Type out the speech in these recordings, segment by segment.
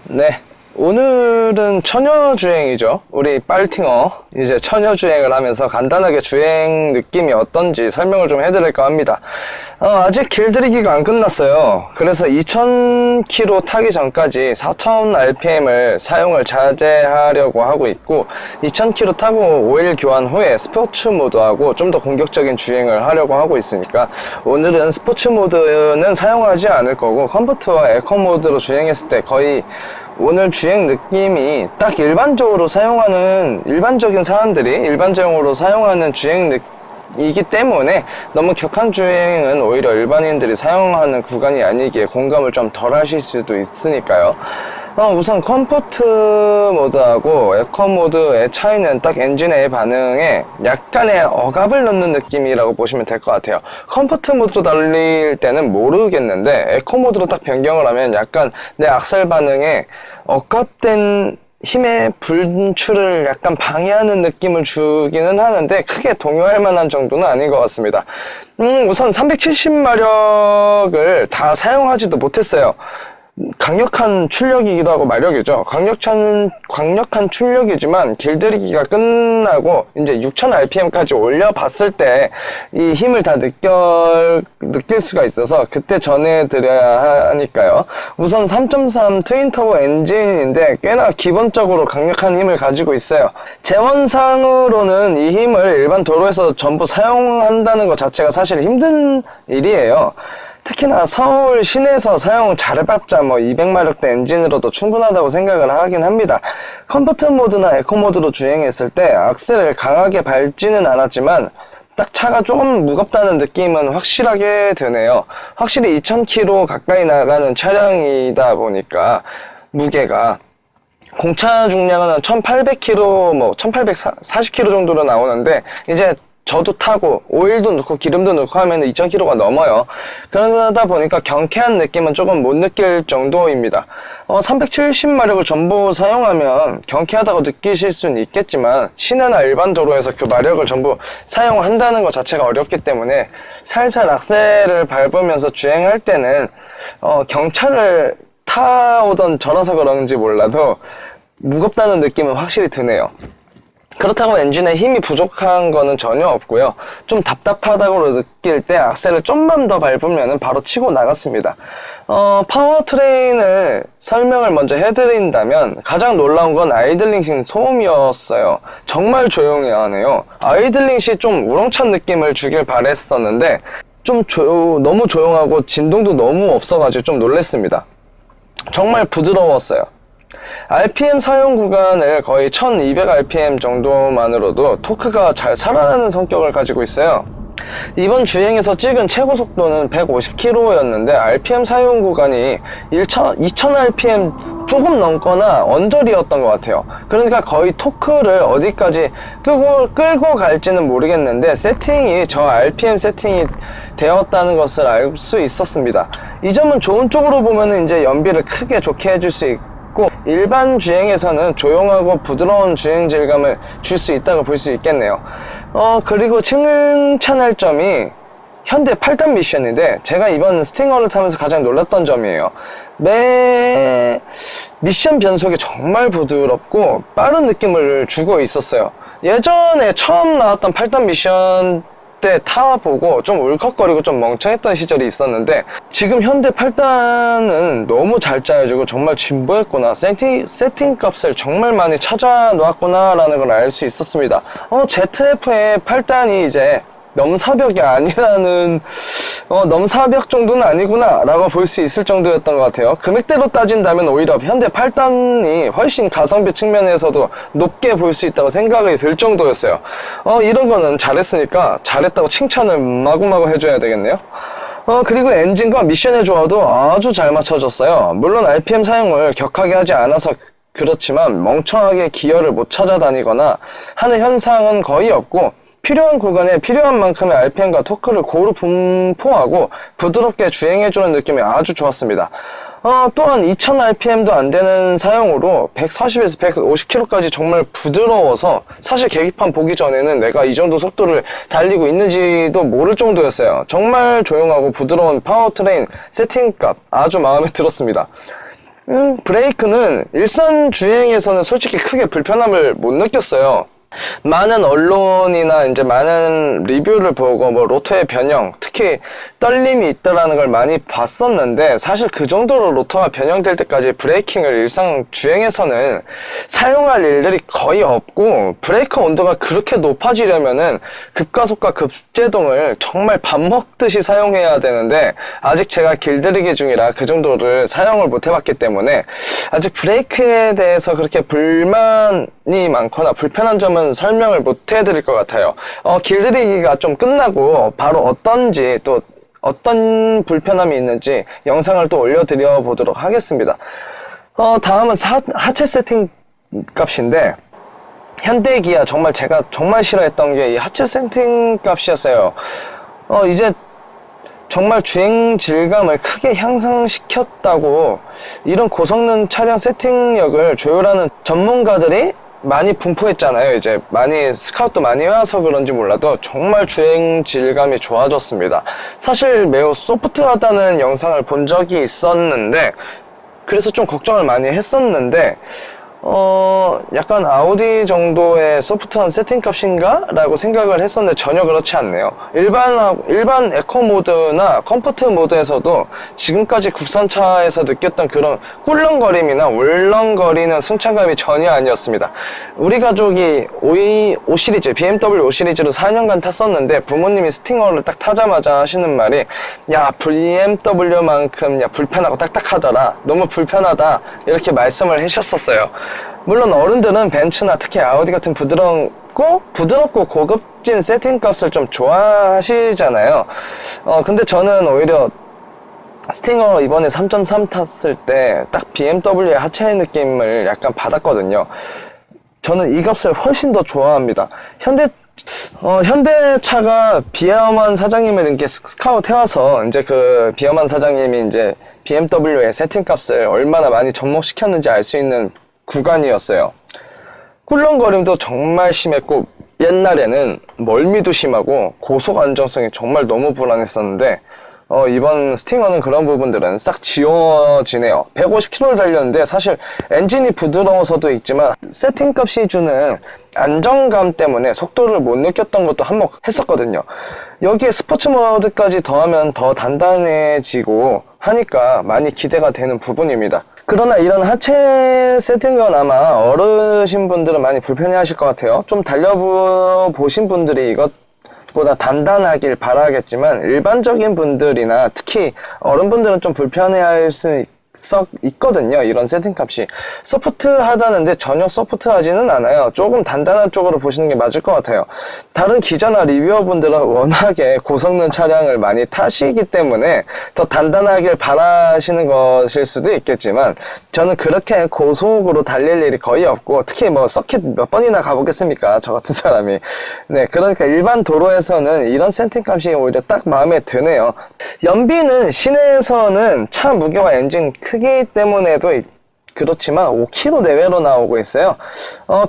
네, 오늘은 처녀주행이죠. 우리 빨팅어 이제 처녀주행을 하면서 간단하게 주행 느낌이 어떤지 설명을 좀 해드릴까 합니다. 아직 길들이기가 안 끝났어요. 그래서 2000km 타기 전까지 4000rpm을 사용을 자제하려고 하고 있고, 2000km 타고 오일 교환 후에 스포츠 모드하고 좀 더 공격적인 주행을 하려고 하고 있으니까 오늘은 스포츠 모드는 사용하지 않을 거고, 컴포트와 에코 모드로 주행했을 때 거의 오늘 주행 느낌이 딱 일반적으로 사용하는, 일반적인 사람들이 일반적으로 사용하는 주행 이기 때문에 너무 격한 주행은 오히려 일반인들이 사용하는 구간이 아니기에 공감을 좀 덜 하실 수도 있으니까요. 우선 컴포트 모드하고 에코 모드의 차이는 딱 엔진의 반응에 약간의 억압을 넣는 느낌이라고 보시면 될 것 같아요. 컴포트 모드로 달릴 때는 모르겠는데, 에코 모드로 딱 변경을 하면 약간 내 악셀 반응에 억압된 힘의 분출을 약간 방해하는 느낌을 주기는 하는데, 크게 동요할 만한 정도는 아닌 것 같습니다. 우선 370마력을 다 사용하지도 못했어요. 강력한 출력이기도 하고 마력이죠. 강력한 출력이지만 길들이기가 끝나고 이제 6000rpm까지 올려봤을 때 이 힘을 다 느낄 수가 있어서 그때 전해드려야 하니까요. 우선 3.3 트윈터보 엔진인데 꽤나 기본적으로 강력한 힘을 가지고 있어요. 재원상으로는 이 힘을 일반 도로에서 전부 사용한다는 것 자체가 사실 힘든 일이에요. 특히나 서울 시내에서 사용 잘해봤자 200마력대 엔진으로도 충분하다고 생각을 하긴 합니다. 컴포트 모드나 에코 모드로 주행했을 때 악셀을 강하게 밟지는 않았지만 딱 차가 조금 무겁다는 느낌은 확실하게 드네요. 확실히 2000km 가까이 나가는 차량이다 보니까 무게가, 공차 중량은 한 1800km, 1840km 정도로 나오는데, 이제 저도 타고 오일도 넣고 기름도 넣고 하면 2000km가 넘어요. 그러다 보니까 경쾌한 느낌은 조금 못 느낄 정도입니다. 370마력을 전부 사용하면 경쾌하다고 느끼실 수는 있겠지만, 시내나 일반 도로에서 그 마력을 전부 사용한다는 것 자체가 어렵기 때문에 살살 악셀을 밟으면서 주행할 때는 경차를 타오던 저라서 그런지 몰라도 무겁다는 느낌은 확실히 드네요. 그렇다고 엔진에 힘이 부족한 거는 전혀 없고요. 좀 답답하다고 느낄 때 악셀을 좀만 더 밟으면 바로 치고 나갔습니다. 파워트레인을 설명을 먼저 해드린다면, 가장 놀라운 건 아이들링 시 소음이었어요. 정말 조용히 하네요. 아이들링 시 좀 우렁찬 느낌을 주길 바랬었는데 너무 조용하고 진동도 너무 없어가지고 좀 놀랬습니다. 정말 부드러웠어요. RPM 사용 구간을 거의 1200rpm 정도만으로도 토크가 잘 살아나는 성격을 가지고 있어요. 이번 주행에서 찍은 최고 속도는 150km였는데 RPM 사용 구간이 2000rpm 조금 넘거나 언저리였던 것 같아요. 그러니까 거의 토크를 어디까지 끌고 갈지는 모르겠는데, 저 RPM 세팅이 되었다는 것을 알 수 있었습니다. 이 점은 좋은 쪽으로 보면 이제 연비를 크게 좋게 해줄 수 있고, 일반 주행에서는 조용하고 부드러운 주행 질감을 줄 수 있다고 볼 수 있겠네요. 그리고 칭찬할 점이 현대 8단 미션인데, 제가 이번 스팅어를 타면서 가장 놀랐던 점이에요. 매 미션 변속이 정말 부드럽고 빠른 느낌을 주고 있었어요. 예전에 처음 나왔던 8단 미션 때 타보고 좀 울컥거리고 좀 멍청했던 시절이 있었는데, 지금 현대 8단은 너무 잘 짜여지고 정말 진보했구나, 세팅 값을 정말 많이 찾아 놓았구나 라는 걸 알 수 있었습니다. ZF의 8단이 이제 넘사벽이 아니라는, 넘사벽 정도는 아니구나 라고 볼 수 있을 정도였던 것 같아요. 금액대로 따진다면 오히려 현대 8단이 훨씬 가성비 측면에서도 높게 볼 수 있다고 생각이 들 정도였어요. 이런 거는 잘했으니까 잘했다고 칭찬을 마구마구 해줘야 되겠네요. 그리고 엔진과 미션의 조화도 아주 잘 맞춰졌어요. 물론 RPM 사용을 격하게 하지 않아서 그렇지만 멍청하게 기어를 못 찾아다니거나 하는 현상은 거의 없고, 필요한 구간에 필요한 만큼의 RPM과 토크를 고루 분포하고 부드럽게 주행해주는 느낌이 아주 좋았습니다. 또한 2000rpm도 안 되는 사용으로 140에서 150km까지 정말 부드러워서, 사실 계기판 보기 전에는 내가 이 정도 속도를 달리고 있는지도 모를 정도였어요. 정말 조용하고 부드러운 파워트레인 세팅값 아주 마음에 들었습니다. 브레이크는 일선 주행에서는 솔직히 크게 불편함을 못 느꼈어요. 많은 언론이나 이제 많은 리뷰를 보고 뭐 로터의 변형, 특히 떨림이 있다라는 걸 많이 봤었는데, 사실 그 정도로 로터가 변형될 때까지 브레이킹을 일상 주행에서는 사용할 일들이 거의 없고, 브레이크 온도가 그렇게 높아지려면은 급가속과 급제동을 정말 밥 먹듯이 사용해야 되는데, 아직 제가 길들이기 중이라 그 정도를 사용을 못 해봤기 때문에 아직 브레이크에 대해서 그렇게 불만이 많거나 불편한 점은 설명을 못 해드릴 것 같아요. 길들이기가 좀 끝나고 바로 어떤지, 또 어떤 불편함이 있는지 영상을 또 올려드려 보도록 하겠습니다. 다음은 하체 세팅 값인데, 현대 기아 정말 제가 정말 싫어했던 게 이 하체 세팅 값이었어요. 이제 정말 주행 질감을 크게 향상시켰다고 이런 고성능 차량 세팅력을 조율하는 전문가들이 많이 분포했잖아요. 이제 많이 스카웃도 많이 해와서 그런지 몰라도 정말 주행 질감이 좋아졌습니다. 사실 매우 소프트하다는 영상을 본 적이 있었는데, 그래서 좀 걱정을 많이 했었는데, 약간 아우디 정도의 소프트한 세팅값인가? 라고 생각을 했었는데 전혀 그렇지 않네요. 일반 에코 모드나 컴포트 모드에서도 지금까지 국산차에서 느꼈던 그런 꿀렁거림이나 울렁거리는 승차감이 전혀 아니었습니다. 우리 가족이 5 시리즈, BMW 5 시리즈로 4년간 탔었는데, 부모님이 스팅어를 딱 타자마자 하시는 말이, 야, BMW만큼 불편하고 딱딱하더라, 너무 불편하다, 이렇게 말씀을 해주셨었어요. 물론 어른들은 벤츠나 특히 아우디 같은 부드럽고 고급진 세팅값을 좀 좋아하시잖아요. 근데 저는 오히려 스팅어 이번에 3.3 탔을 때 딱 BMW의 하체의 느낌을 약간 받았거든요. 저는 이 값을 훨씬 더 좋아합니다. 현대차가 비어만 사장님을 이렇게 스카우트 해와서 이제 그 비어만 사장님이 이제 BMW의 세팅값을 얼마나 많이 접목시켰는지 알 수 있는 구간이었어요. 꿀렁거림도 정말 심했고, 옛날에는 멀미도 심하고 고속 안정성이 정말 너무 불안했었는데, 이번 스팅어는 그런 부분들은 싹 지워지네요. 150km를 달렸는데 사실 엔진이 부드러워서도 있지만 세팅값이 주는 안정감 때문에 속도를 못 느꼈던 것도 한몫했었거든요. 여기에 스포츠 모드까지 더하면 더 단단해지고 하니까 많이 기대가 되는 부분입니다. 그러나 이런 하체 세팅은 아마 어르신분들은 많이 불편해 하실 것 같아요. 좀 달려보신 분들이 이것보다 단단하길 바라겠지만, 일반적인 분들이나 특히 어른분들은 좀 불편해 할 수 있거든요. 이런 세팅값이 소프트하다는데 전혀 소프트하지는 않아요. 조금 단단한 쪽으로 보시는 게 맞을 것 같아요. 다른 기자나 리뷰어분들은 워낙에 고성능 차량을 많이 타시기 때문에 더 단단하길 바라시는 것일 수도 있겠지만, 저는 그렇게 고속으로 달릴 일이 거의 없고, 특히 뭐 서킷 몇 번이나 가보겠습니까, 저 같은 사람이. 네, 그러니까 일반 도로에서는 이런 세팅값이 오히려 딱 마음에 드네요. 연비는 시내에서는 차 무게와 엔진 크기 때문에도 그렇지만 5km 내외로 나오고 있어요.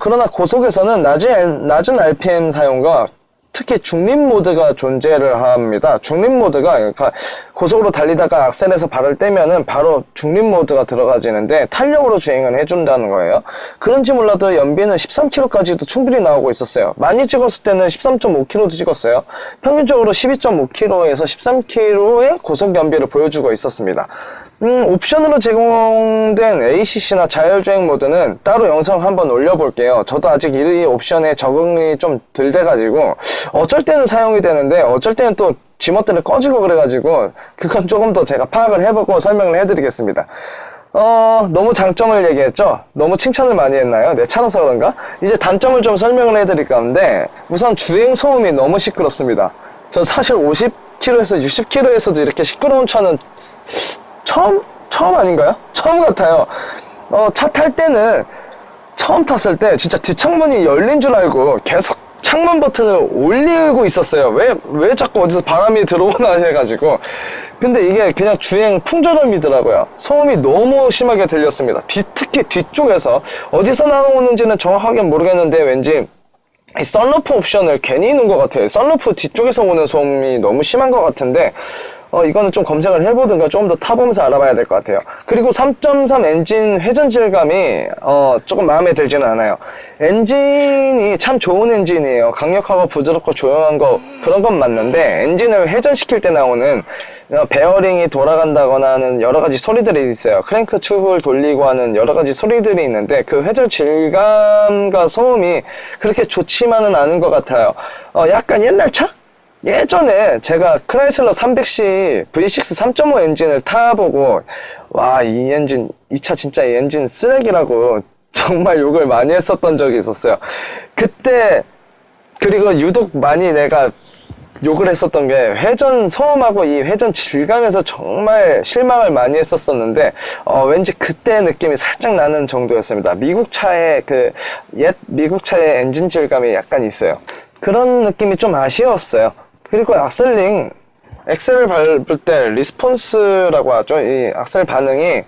그러나 고속에서는 낮은 RPM 사용과 특히 중립 모드가 존재를 합니다. 중립 모드가, 그러니까 고속으로 달리다가 악셀에서 발을 떼면은 바로 중립 모드가 들어가지는데 탄력으로 주행을 해준다는 거예요. 그런지 몰라도 연비는 13km까지도 충분히 나오고 있었어요. 많이 찍었을 때는 13.5km도 찍었어요. 평균적으로 12.5km에서 13km의 고속 연비를 보여주고 있었습니다. 옵션으로 제공된 ACC나 자율주행 모드는 따로 영상 한번 올려볼게요. 저도 아직 이 옵션에 적응이 좀 덜 돼가지고 어쩔 때는 사용이 되는데 어쩔 때는 또 지멋대로 꺼지고 그래가지고 그건 조금 더 제가 파악을 해보고 설명을 해드리겠습니다. 너무 장점을 얘기했죠? 너무 칭찬을 많이 했나요? 내 차라서 그런가? 이제 단점을 좀 설명을 해드릴 건데, 우선 주행 소음이 너무 시끄럽습니다. 전 사실 50km에서 60km에서도 이렇게 시끄러운 차는 처음 아닌가요? 처음 같아요. 차 탈 때는 처음 탔을 때 진짜 뒷창문이 열린 줄 알고 계속 창문 버튼을 올리고 있었어요. 왜 자꾸 어디서 바람이 들어오나 해가지고. 근데 이게 그냥 주행 풍조음이더라고요. 소음이 너무 심하게 들렸습니다. 특히 뒤쪽에서 어디서 나오는지는 정확하게 모르겠는데 왠지 이 썬루프 옵션을 괜히 넣은 것 같아요. 썬루프 뒤쪽에서 오는 소음이 너무 심한 것 같은데, 이거는 좀 검색을 해보든가 조금 더 타보면서 알아봐야 될 것 같아요. 그리고 3.3 엔진 회전 질감이 조금 마음에 들지는 않아요. 엔진이 참 좋은 엔진이에요. 강력하고 부드럽고 조용한 거 그런 건 맞는데, 엔진을 회전시킬 때 나오는 베어링이 돌아간다거나 하는 여러 가지 소리들이 있어요. 크랭크 튜브를 돌리고 하는 여러 가지 소리들이 있는데, 그 회전 질감과 소음이 그렇게 좋지만은 않은 것 같아요. 약간 옛날 차? 예전에 제가 크라이슬러 300C V6 3.5 엔진을 타보고, 와, 이 차 진짜 이 엔진 쓰레기라고 정말 욕을 많이 했었던 적이 있었어요. 그때, 그리고 유독 많이 내가 욕을 했었던 게 회전 소음하고 이 회전 질감에서 정말 실망을 많이 했었었는데, 왠지 그때 느낌이 살짝 나는 정도였습니다. 미국 차의 옛 미국 차의 엔진 질감이 약간 있어요. 그런 느낌이 좀 아쉬웠어요. 그리고 엑셀을 밟을 때 리스폰스라고 하죠. 이 악셀 반응이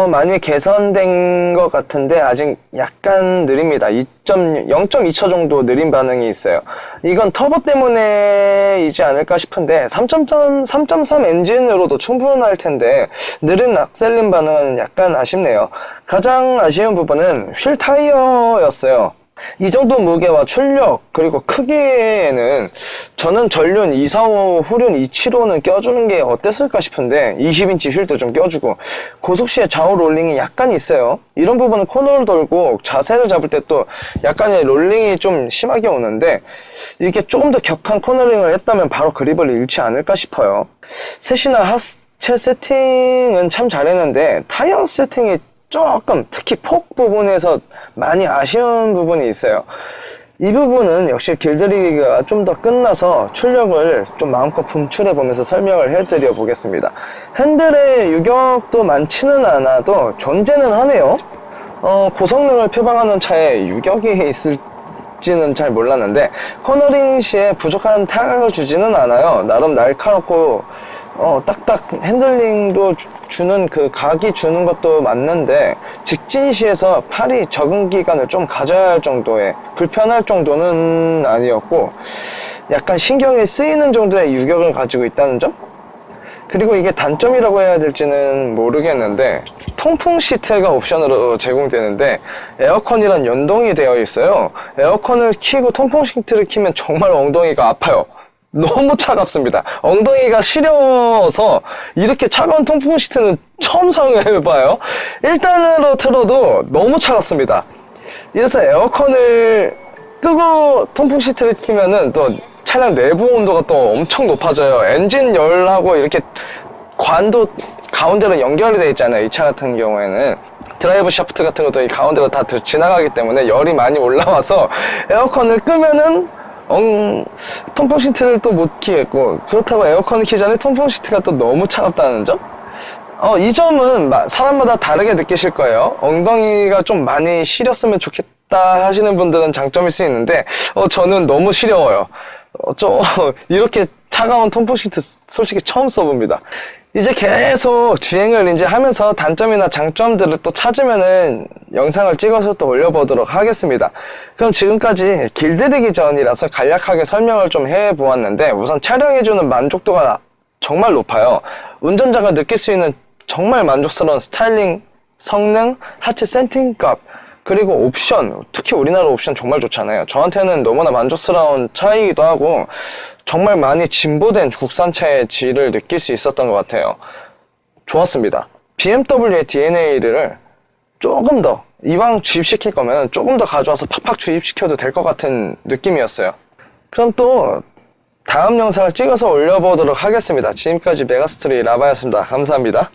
많이 개선된 것 같은데 아직 약간 느립니다. 0.2초 정도 느린 반응이 있어요. 이건 터보 때문에이지 않을까 싶은데 3.3 엔진으로도 충분할 텐데 느린 악셀림 반응은 약간 아쉽네요. 가장 아쉬운 부분은 휠 타이어였어요. 이 정도 무게와 출력 그리고 크기에는 저는 전륜 245 후륜 275는 껴주는 게 어땠을까 싶은데 20인치 휠도 좀 껴주고 고속시에 좌우 롤링이 약간 있어요. 이런 부분은 코너를 돌고 자세를 잡을 때 또 약간의 롤링이 좀 심하게 오는데 이게 조금 더 격한 코너링을 했다면 바로 그립을 잃지 않을까 싶어요. 셋이나 하체 세팅은 참 잘했는데 타이어 세팅이 조금 특히 폭 부분에서 많이 아쉬운 부분이 있어요. 이 부분은 역시 길들이기가 좀 더 끝나서 출력을 좀 마음껏 분출해 보면서 설명을 해드려 보겠습니다. 핸들의 유격도 많지는 않아도 존재는 하네요. 고성능을 표방하는 차에 유격이 있을지는 잘 몰랐는데 코너링 시에 부족한 타격을 주지는 않아요. 나름 날카롭고 딱딱 핸들링도 주는 그 각이 주는 것도 맞는데 직진 시에서 팔이 적응 기간을 좀 가져야 할 정도의 불편할 정도는 아니었고 약간 신경이 쓰이는 정도의 유격을 가지고 있다는 점? 그리고 이게 단점이라고 해야 될지는 모르겠는데 통풍 시트가 옵션으로 제공되는데 에어컨이랑 연동이 되어 있어요. 에어컨을 켜고 통풍 시트를 켜면 정말 엉덩이가 아파요. 너무 차갑습니다. 엉덩이가 시려워서 이렇게 차가운 통풍 시트는 처음 사용해봐요. 1단으로 틀어도 너무 차갑습니다. 이래서 에어컨을 끄고 통풍 시트를 켜면은 또 차량 내부 온도가 또 엄청 높아져요. 엔진 열하고 이렇게 관도 가운데로 연결이 되어 있잖아요. 이 차 같은 경우에는 드라이브 샤프트 같은 것도 이 가운데로 다 지나가기 때문에 열이 많이 올라와서 에어컨을 끄면은 통풍 시트를 또 못 키겠고 그렇다고 에어컨을 키기 전에 통풍 시트가 또 너무 차갑다는 점? 이 점은 사람마다 다르게 느끼실 거예요. 엉덩이가 좀 많이 시렸으면 좋겠다 하시는 분들은 장점일 수 있는데 저는 너무 시려워요. 이렇게 차가운 통풍 시트 솔직히 처음 써봅니다. 이제 계속 주행을 이제 하면서 단점이나 장점들을 또 찾으면은 영상을 찍어서 또 올려보도록 하겠습니다. 그럼 지금까지 길들이기 전이라서 간략하게 설명을 좀 해보았는데 우선 차량해주는 만족도가 정말 높아요. 운전자가 느낄 수 있는 정말 만족스러운 스타일링, 성능, 하체 세팅값, 그리고 옵션, 특히 우리나라 옵션 정말 좋잖아요. 저한테는 너무나 만족스러운 차이기도 하고 정말 많이 진보된 국산차의 질을 느낄 수 있었던 것 같아요. 좋았습니다. BMW의 DNA를 조금 더 이왕 주입시킬 거면 조금 더 가져와서 팍팍 주입시켜도 될 것 같은 느낌이었어요. 그럼 또 다음 영상을 찍어서 올려보도록 하겠습니다. 지금까지 메가스토리 라바였습니다. 감사합니다.